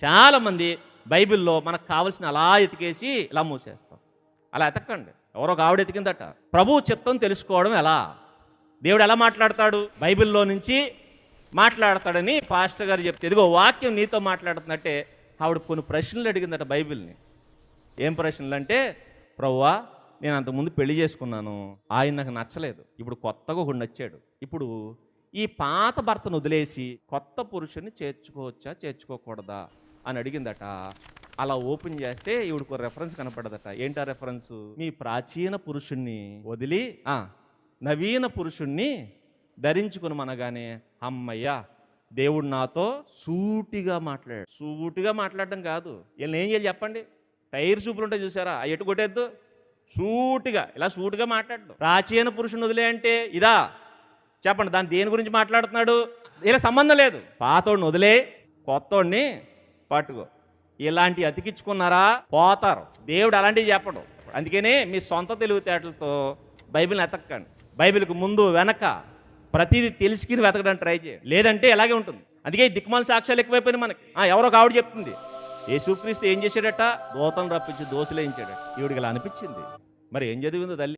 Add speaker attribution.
Speaker 1: చాలామంది బైబిల్లో మనకు కావాల్సిన అలా ఎతికేసి ఇలా మూసేస్తాం. అలా ఎతక్కండి. ఎవరో ఒక ఆవిడ ఎతికిందట. ప్రభువు చిత్తం తెలుసుకోవడం ఎలా, దేవుడు ఎలా మాట్లాడతాడు, బైబిల్లో నుంచి మాట్లాడతాడని పాస్టర్ గారు చెప్తే, ఇదిగో వాక్యం నీతో మాట్లాడుతున్నట్టే ఆవిడ కొన్ని ప్రశ్నలు అడిగిందట బైబిల్ని. ఏం ప్రశ్నలు అంటే, ప్రభువా నేను అంతకుముందు పెళ్లి చేసుకున్నాను, ఆయన నాకు నచ్చలేదు, ఇప్పుడు కొత్తగా ఒకడు నచ్చాడు, ఇప్పుడు ఈ పాత భర్తను వదిలేసి కొత్త పురుషుని చేర్చుకోవచ్చా చేర్చుకోకూడదా అని అడిగిందట. అలా ఓపెన్ చేస్తే ఈవిడకు రెఫరెన్స్ కనపడదట. ఏంటా రెఫరెన్స్? మీ ప్రాచీన పురుషుణ్ణి వదిలి నవీన పురుషుణ్ణి ధరించుకుని మనగానే అమ్మయ్యా దేవుడు నాతో సూటిగా మాట్లాడాడు. సూటిగా మాట్లాడడం కాదు, వీళ్ళని ఏం చేయాలి చెప్పండి? టైర్ సూపులు ఉంటాయి చూసారా, ఆ ఎటు కొట్టేద్దు, సూటిగా ఇలా సూటిగా మాట్లాడు. ప్రాచీన పురుషుని వదిలే అంటే ఇదా చెప్పండి, దాని దేని గురించి మాట్లాడుతున్నాడు? ఇలా సంబంధం లేదు. పాతోడిని వదిలే కొత్తోడిని పట్టుకో. ఇలాంటి అతికించుకున్నారా పోతారు. దేవుడు అలాంటివి చెప్పడు. అందుకనే మీ సొంత తెలివితేటలతో బైబిల్ని ఎతకండి. బైబిల్కి ముందు వెనక ప్రతిదీ తెలుసుకుని వెతకడానికి ట్రై చేయండి, లేదంటే ఇలాగే ఉంటుంది. అందుకే దిక్మాల సాక్ష్యాలు ఎక్కువైపోయినాయి మనకి. ఎవరో ఆవిడ చెప్తుంది, యేసుక్రీస్తు ఏం చేశాడట? దూతను రప్పించి దోశలేయించాడట. ఈవిడికి ఇలా అనిపించింది. మరి ఏం చదివిందో తల్లి?